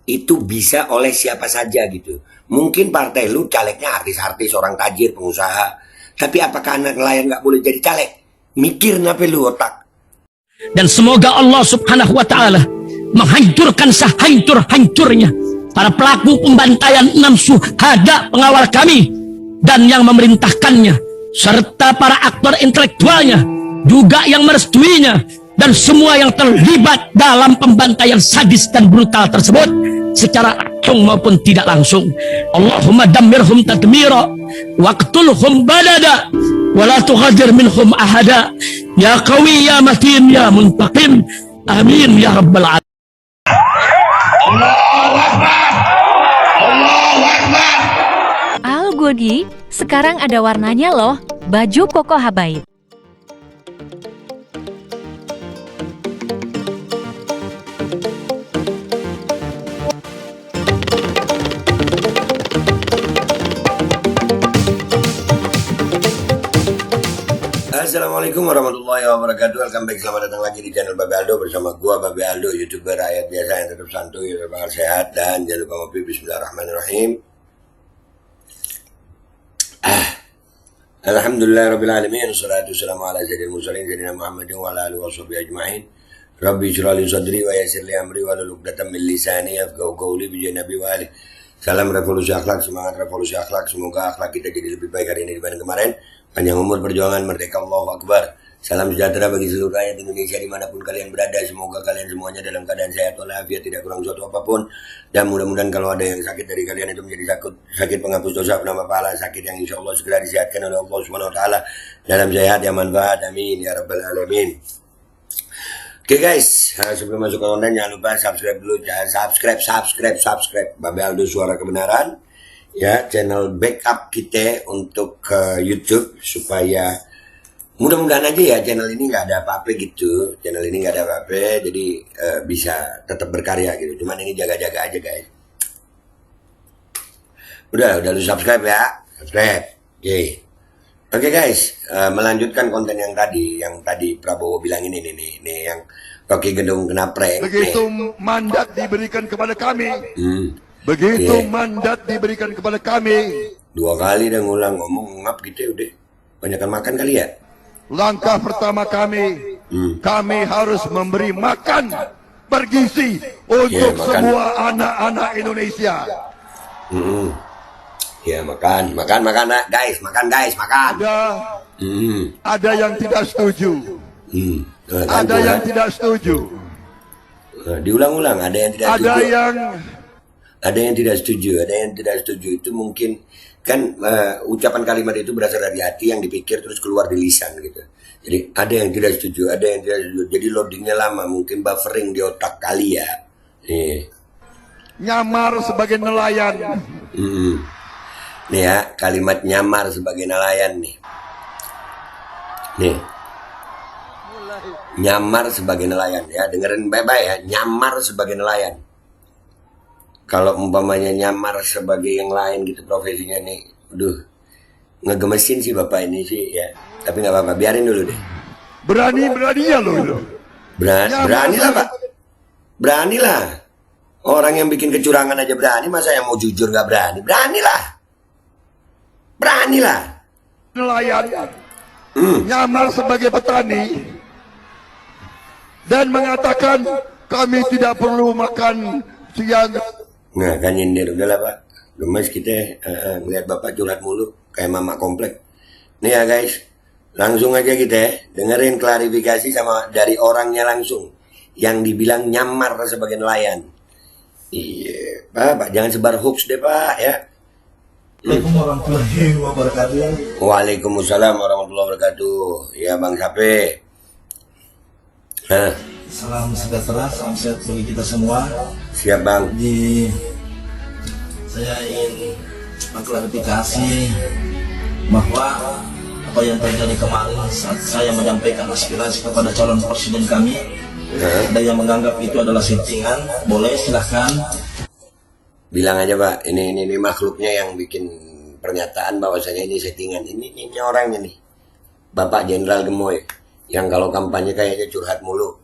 itu bisa oleh siapa saja gitu. Mungkin partai lu calegnya artis-artis, orang tajir, pengusaha. Tapi apakah anak nelayan nggak boleh jadi caleg? Mikir ngapain lu otak? Dan semoga Allah subhanahu wa ta'ala menghancurkan sehancur-hancurnya para pelaku pembantaian 6 syuhada pengawal kami dan yang memerintahkannya, serta para aktor intelektualnya juga yang merestuinya, dan semua yang terlibat dalam pembantaian sadis dan brutal tersebut secara langsung maupun tidak langsung. Allahumma dammirhum tadmira waqtulhum badada wala tughadir minhum ahada ya qawi ya matin ya muntaqim amin ya rabbal alamin. Allahu Akbar, Allahu Akbar. Al Godi, sekarang ada warnanya loh, baju koko habaib. Assalamualaikum warahmatullahi wabarakatuh. Welcome back, selamat datang lagi di channel Babe Aldo bersama gua Babe Aldo, YouTuber rakyat biasa yang tetap santuy, tetap sehat, dan jangan lupa ngopi. Bismillahirrahmanirrahim. Alhamdulillah rabbil alamin, wassalatu wassalamu ala sayyidil mursalin sayyidina Muhammadin wa ala alihi washabihi ajmain. Rabbi shrah li sadri wa yassir li amri wa hlul 'uqdatam min lisani yafqahu qawli bi nabi wa ali. Salam revolusi akhlak, semangat revolusi akhlak. Semoga akhlak kita jadi lebih baik hari ini dibanding kemarin. Panjang umur, perjuangan, merdeka, Allahu Akbar. Salam sejahtera bagi seluruh rakyat Indonesia dimanapun kalian berada. Semoga kalian semuanya dalam keadaan sehat walafiat, tidak kurang suatu apapun. Dan mudah-mudahan kalau ada yang sakit dari kalian itu menjadi sakit penghapus dosa, penambah pahala, sakit yang insya Allah segera disehatkan oleh Allah Subhanahu Wa Taala dalam sehat yang manfaat. Amin ya rabbal alamin. Oke guys, sebelum masuk ke konten jangan lupa subscribe dulu, jangan subscribe Babe Aldo Suara Kebenaran, ya, channel backup kita untuk YouTube, supaya mudah-mudahan aja ya channel ini nggak ada apa-apa gitu, jadi bisa tetap berkarya gitu. Cuman ini jaga-jaga aja guys. Udah lu subscribe ya, subscribe. Oke guys, melanjutkan konten yang tadi Prabowo bilang ini yang Rocky Gerung kena prank. Begitu mandat diberikan kepada kami. Mandat diberikan kepada kami. 2 kali dah ngulang ngomong ngap gitu udah. Banyakan makan kali ya. Langkah pertama kami harus memberi makan bergizi untuk semua anak-anak Indonesia. Ya makan guys. Ada yang tidak setuju. Ada yang tidak setuju. Diulang-ulang, ada yang tidak setuju. Ada yang tidak setuju. Itu mungkin kan ucapan kalimat itu berasal dari hati yang dipikir terus keluar di lisan gitu. Jadi ada yang tidak setuju. Jadi loadingnya lama, mungkin buffering di otak kali ya. Nyamar sebagai nelayan. Nih ya, kalimat nyamar sebagai nelayan nih. Nyamar sebagai nelayan ya, dengerin baik-baik ya, nyamar sebagai nelayan. Kalau umpamanya nyamar sebagai yang lain gitu profesinya nih, ngegemesin sih bapak ini sih ya. Tapi nggak apa-apa, biarin dulu deh. Berani-beraninya loh. Beranilah pak, beranilah. Orang yang bikin kecurangan aja berani, masa yang mau jujur nggak berani? Beranilah. Nelayan nyamar sebagai petani dan mengatakan kami tidak perlu makan siang. Nah kan nyindir, udahlah pak, gemes kita ngeliat bapak curhat mulu kayak mama komplek. Nih ya guys, langsung aja kita dengerin klarifikasi sama dari orangnya langsung yang dibilang nyamar sebagai nelayan. Iya pak, jangan sebar hoax deh pak ya. Assalamualaikum warahmatullahi wabarakatuh. Waalaikumsalam warahmatullahi wabarakatuh. Ya Bang Sape. Salam sejahtera, salam sehat bagi kita semua. Siap Bang. Saya ingin mengklarifikasi bahwa apa yang terjadi kemarin saat saya menyampaikan aspirasi kepada calon presiden kami, ada yang menganggap itu adalah settingan. Boleh silahkan. Bilang aja pak, ini makhluknya yang bikin pernyataan bahwasanya ini settingan. Ini orangnya nih, Bapak Jenderal Gemoy, yang kalau kampanye kayaknya curhat mulu.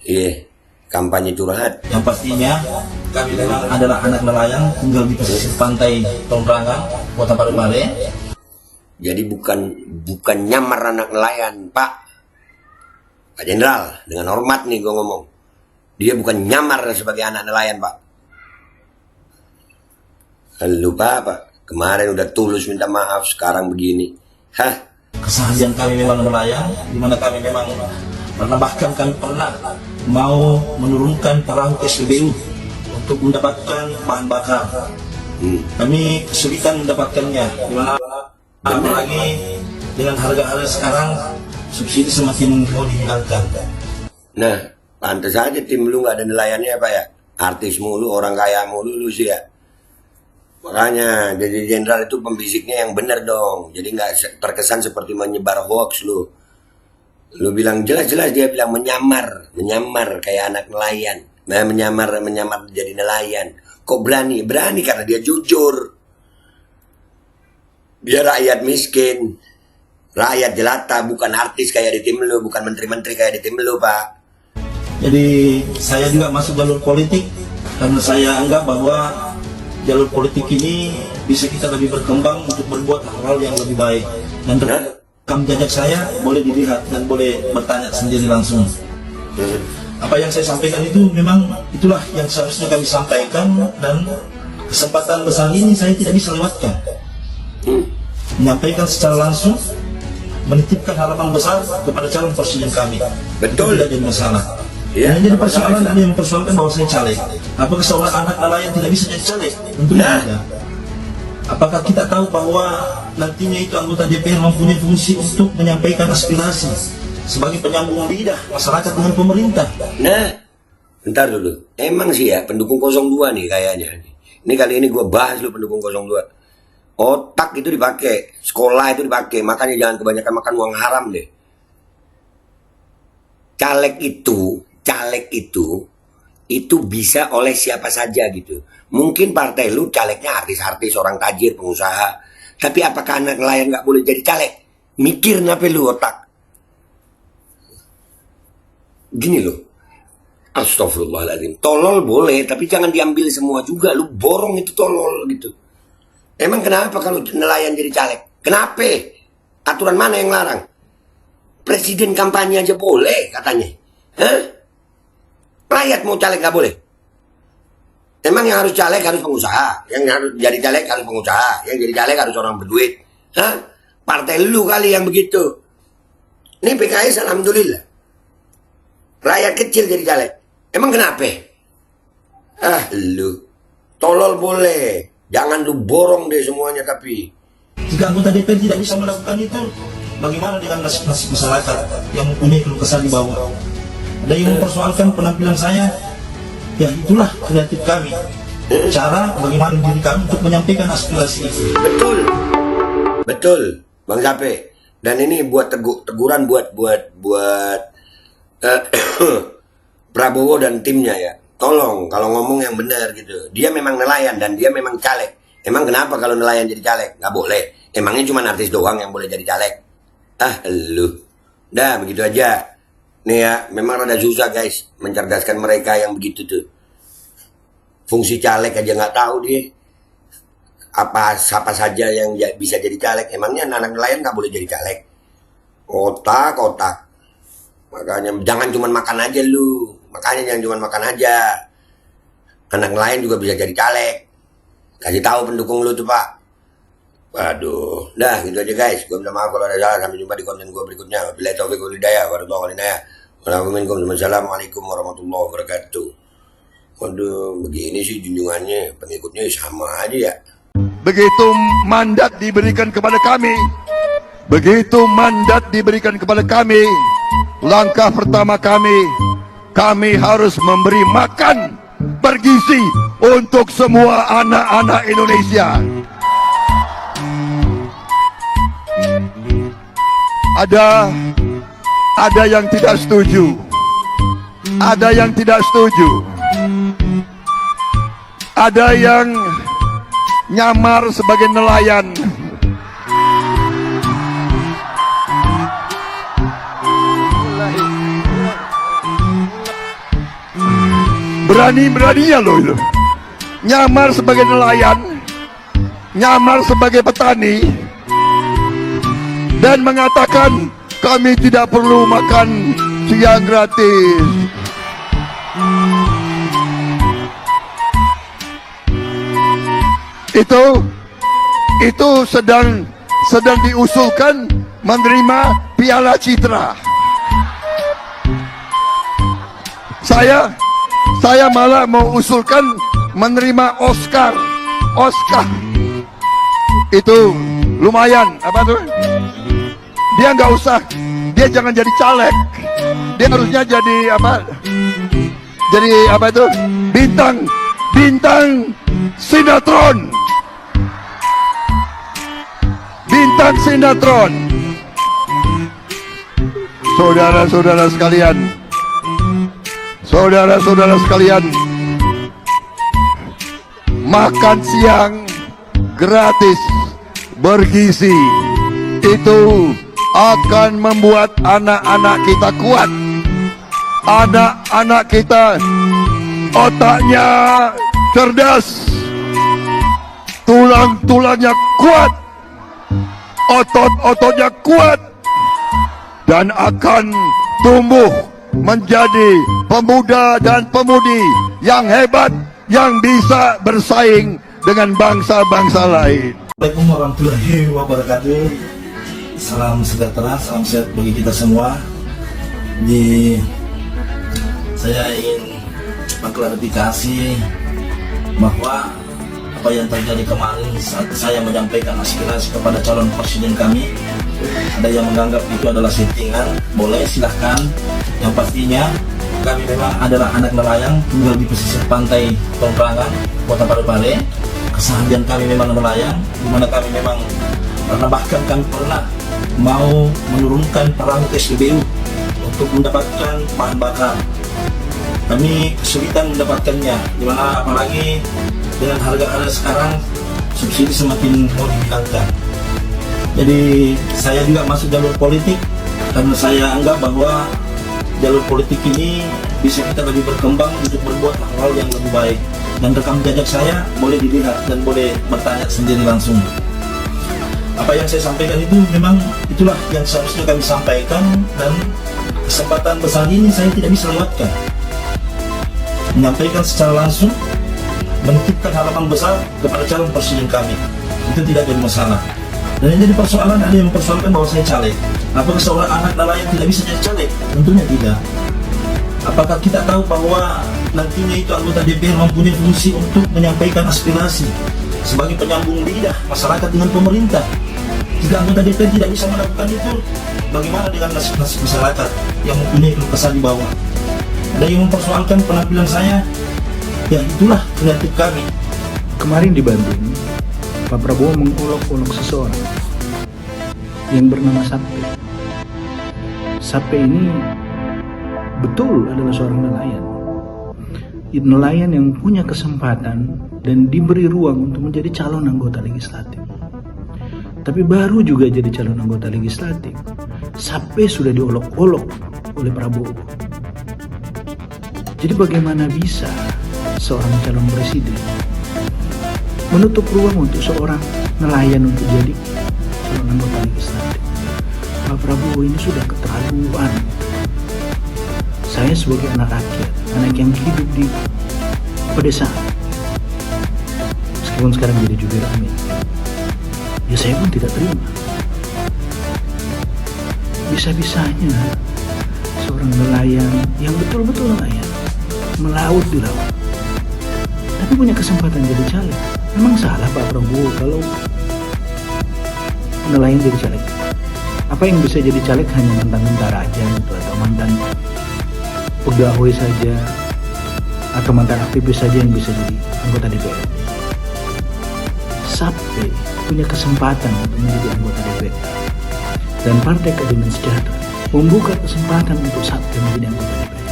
Iya, Kampanye curhat. Yang pastinya kami memang adalah anak nelayan tinggal di pesisir pantai Tongrangan, Kota Parepare. Jadi bukan nyamar anak nelayan, Pak. Pak Jenderal, dengan hormat nih gue ngomong. Dia bukan nyamar sebagai anak nelayan, Pak. Lupa, Pak. Kemarin udah tulus minta maaf, sekarang begini. Hah? Keseharian kami memang nelayan, di mana kami memang bahkan kami pernah mau menurunkan perahu SPBU untuk mendapatkan bahan bakar. Kami kesulitan mendapatkannya, di mana apalagi dengan harga-harga sekarang subsidi semakin mau dihilangkan. Nah, pantas aja tim lu gak ada nelayannya, Pak ya. Artis mulu, orang kaya mulu lu sih ya. Makanya jadi jenderal itu pembisiknya yang bener dong. Jadi nggak terkesan seperti menyebar hoax lu. Lu bilang jelas-jelas dia bilang menyamar kayak anak nelayan. Nah, menyamar jadi nelayan. Kok berani? Berani karena dia jujur. Dia rakyat miskin. Rakyat jelata, bukan artis kayak di tim lu, bukan menteri-menteri kayak di tim lu, Pak. Jadi saya juga masuk jalur politik karena saya anggap bahwa jalur politik ini bisa kita lebih berkembang untuk berbuat hal yang lebih baik. Dan rekam jejak saya boleh dilihat dan boleh bertanya sendiri langsung. Apa yang saya sampaikan itu memang itulah yang seharusnya kami sampaikan, dan kesempatan besar ini saya tidak bisa lewatkan. Menyampaikan secara langsung, menitipkan harapan besar kepada calon presiden kami. Betul. Tidak jadi masalah. Ya. Yang jadi persoalan ada yang mempersoalkan bahwa saya caleg. Apakah seorang anak nelayan tidak bisa jadi caleg? Tentunya tidak. Apakah kita tahu bahwa nantinya itu anggota DPR mempunyai fungsi untuk menyampaikan aspirasi sebagai penyambung lidah masyarakat dengan pemerintah? Nah, bentar dulu. Emang sih ya pendukung 02 nih kayaknya. Ini kali ini gue bahas lu pendukung 02. Otak itu dipakai, sekolah itu dipakai, makanya jangan kebanyakan makan uang haram deh. Caleg itu bisa oleh siapa saja gitu. Mungkin partai lu calegnya artis-artis, orang tajir, pengusaha. Tapi apakah anak nelayan nggak boleh jadi caleg? Mikir nape lu otak. Gini loh. Astagfirullahaladzim. Tolol boleh, tapi jangan diambil semua juga. Lu borong itu tolol gitu. Emang kenapa kalau nelayan jadi caleg? Kenapa? Aturan mana yang larang? Presiden kampanye aja boleh katanya. Hah? Rakyat mau caleg gak boleh? Emang yang harus caleg harus pengusaha? Yang harus jadi caleg harus pengusaha? Yang jadi caleg harus orang berduit? Hah? Partai lu kali yang begitu. Ini PKS alhamdulillah. Rakyat kecil jadi caleg. Emang kenapa? Lu. Tolol boleh. Jangan lu borong deh semuanya tapi. Jika anggota DPR tidak bisa melakukan itu, bagaimana dengan nasib-nasib masyarakat yang mempunyai keluh kesah di bawah? Ada yang mempersoalkan penampilan saya, ya itulah kreatif kami. Cara bagaimana diri kami untuk menyampaikan aspirasi itu. Betul, Bang Zape. Dan ini buat teguran buat Prabowo dan timnya ya. Tolong kalau ngomong yang benar gitu. Dia memang nelayan dan dia memang caleg. Emang kenapa kalau nelayan jadi caleg? Nggak boleh. Emangnya cuma artis doang yang boleh jadi caleg? Lu. Dah begitu aja. Nih ya, memang rada susah guys mencerdaskan mereka yang begitu tuh. Fungsi caleg aja nggak tahu dia. Siapa saja yang bisa jadi caleg. Emangnya anak nelayan nggak boleh jadi caleg? Otak. Makanya jangan cuma makan aja lu. Makanya jangan cuma makan aja. Anak nelayan juga bisa jadi caleg. Kasih tahu pendukung lu tuh Pak. Waduh, dah gitu aja guys. Gue minta maaf kalau ada salah. Sampai jumpa di konten gue berikutnya. Wabillahi taufiq wal hidayah. Wassalamualaikum warahmatullahi wabarakatuh. Waduh, begini sih junjungannya. Pengikutnya sama aja ya. Begitu mandat diberikan kepada kami, langkah pertama kami harus memberi makan bergizi untuk semua anak-anak Indonesia. Ada yang tidak setuju, ada yang nyamar sebagai nelayan. Berani-beraninya loh itu. Nyamar sebagai nelayan, nyamar sebagai petani, dan mengatakan kami tidak perlu makan siang gratis. Itu sedang diusulkan menerima Piala Citra. Saya malah mau usulkan menerima Oscar. Itu lumayan, apa tuh? Dia nggak usah, dia jangan jadi caleg. Dia harusnya jadi apa? Jadi apa itu? Bintang sinetron. Bintang sinetron. Saudara-saudara sekalian, makan siang gratis bergizi itu akan membuat anak-anak kita kuat. Anak-anak kita otaknya cerdas, tulang-tulangnya kuat, otot-ototnya kuat, dan akan tumbuh menjadi pemuda dan pemudi yang hebat, yang bisa bersaing dengan bangsa-bangsa lain. Assalamualaikum warahmatullahi wabarakatuh. Salam sejahtera, salam sehat bagi kita semua. Saya ingin mengklarifikasi bahwa apa yang terjadi kemarin saat saya menyampaikan aspirasi kepada calon presiden kami, ada yang menganggap itu adalah settingan. Boleh, silahkan. Yang pastinya kami memang adalah anak nelayan, tinggal di pesisir pantai Tongkrangan, Kota Parepare. Keseharian kami memang nelayan, di mana kami memang karena bahkan kami pernah mau menurunkan perahu SPBU untuk mendapatkan bahan bakar. Kami kesulitan mendapatkannya, di mana apalagi dengan harga sekarang subsidi semakin mau dihilangkan. Jadi saya juga masuk jalur politik karena saya anggap bahwa jalur politik ini bisa kita lebih berkembang untuk berbuat hal yang lebih baik. Dan rekam jejak saya boleh dilihat dan boleh bertanya sendiri langsung. Apa yang saya sampaikan itu memang itulah yang seharusnya kami sampaikan, dan kesempatan besar ini saya tidak bisa lewatkan. Menyampaikan secara langsung, menitipkan harapan besar kepada calon presiden kami, itu tidak jadi masalah. Dan yang jadi persoalan, ada yang mempersoalkan bahwa saya caleg. Apakah seorang anak nelayan tidak bisa jadi caleg? Tentunya tidak. Apakah kita tahu bahwa nantinya itu anggota DPR mempunyai fungsi untuk menyampaikan aspirasi sebagai penyambung lidah masyarakat dengan pemerintah? Jika anggota DPR tidak bisa melakukan itu, bagaimana dengan nasib-nasib masyarakat yang mempunyai keluh kesah di bawah? Ada yang mempersoalkan penampilan saya, ya itulah kreatif kami. Kemarin di Bandung, Pak Prabowo mengolok-olok seseorang yang bernama Sape. Sape ini betul adalah seorang nelayan. Nelayan yang punya kesempatan dan diberi ruang untuk menjadi calon anggota legislatif. Tapi baru juga jadi calon anggota legislatif, Sape sudah diolok-olok oleh Prabowo. Jadi bagaimana bisa seorang calon presiden menutup ruang untuk seorang nelayan untuk jadi calon anggota legislatif? Pak Prabowo ini sudah keterlaluan. Saya sebagai anak rakyat, anak yang hidup di pedesaan, meskipun sekarang jadi jubir amin, ya saya pun tidak terima. Bisa-bisanya seorang nelayan yang betul-betul nelayan melaut di laut, tapi punya kesempatan jadi caleg. Memang salah Pak Prabowo kalau nelayan jadi caleg? Apa yang bisa jadi caleg hanya mantan tentara aja gitu, atau mantan pegawai saja, atau mantan aktivis saja yang bisa jadi anggota DPR? Sape punya kesempatan untuk menjadi anggota DPR, dan Partai Keadilan Sejahtera membuka kesempatan untuk Sape menjadi anggota DPR.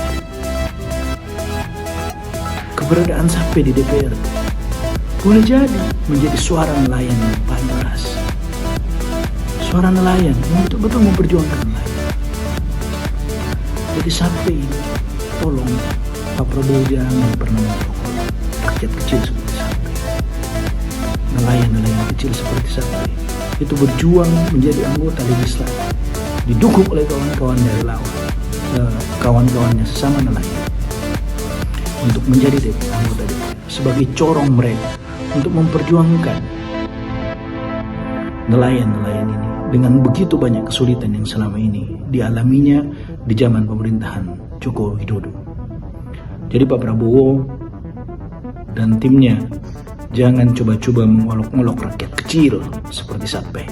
Keberadaan Sape di DPR boleh jadi menjadi suara nelayan yang paling keras, suara nelayan yang betul-betul memperjuangkan nelayan. Jadi Sape ini tolong Pak Prabowo jangan pernah mengolok rakyat kecil seperti Sampai. Nelayan-nelayan kecil seperti Sampai itu berjuang menjadi anggota legislatif, didukung oleh kawan-kawan dari lawan, kawan-kawannya sesama nelayan, untuk menjadi anggota DPR sebagai corong mereka untuk memperjuangkan nelayan-nelayan ini dengan begitu banyak kesulitan yang selama ini dialaminya di zaman pemerintahan Joko Widodo. Jadi Pak Prabowo dan timnya jangan coba-coba mengolok-olok rakyat kecil seperti Sampai.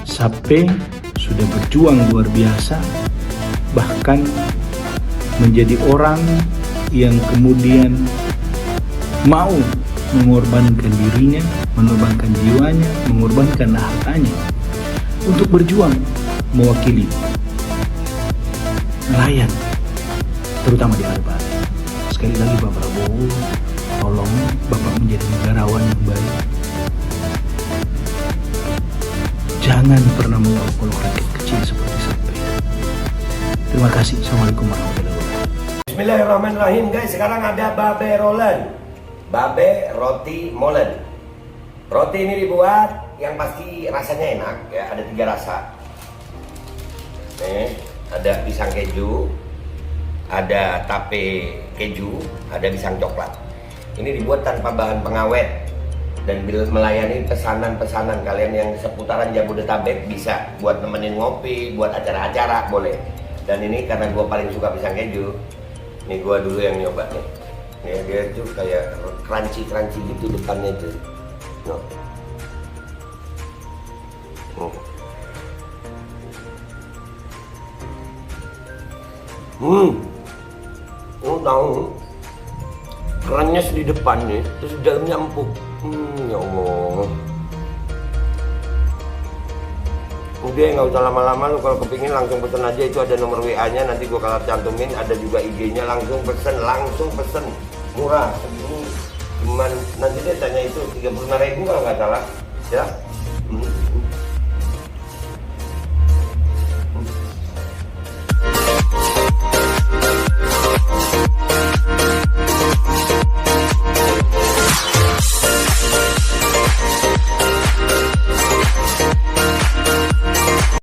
Sampai sudah berjuang luar biasa, bahkan menjadi orang yang kemudian mau mengorbankan dirinya, mengorbankan jiwanya, mengorbankan hartanya untuk berjuang mewakili nelayan, terutama di Kalbar. Sekali lagi Pak Prabowo, tolong Bapak menjadi negarawan yang baik. Jangan pernah mengolok-olok rakyat kecil seperti Sampai. Terima kasih. Assalamualaikum warahmatullahi wabarakatuh. Bismillahirrahmanirrahim guys, sekarang ada Babe Rolen, Babe Roti Molen. Roti ini dibuat yang pasti rasanya enak ya, ada 3 rasa. Nih, ada pisang keju, ada tape keju, ada pisang coklat. Ini dibuat tanpa bahan pengawet dan melayani pesanan-pesanan kalian yang seputaran Jabodetabek, bisa buat nemenin ngopi, buat acara-acara boleh. Dan ini karena gue paling suka pisang keju, nih gue dulu yang nyoba nih. Nih dia tuh kayak crunchy gitu depannya tuh. Tahu kerannya di depan nih, terus di dalamnya empuk. Ya Allah. Udah nggak usah lama-lama, lu kalau kepingin langsung pesen aja, itu ada nomor WA-nya, nanti gua kalau cantumin, ada juga IG-nya, langsung pesen, murah. Cuman nanti dia tanya itu 35.000 kalau nggak salah, ya.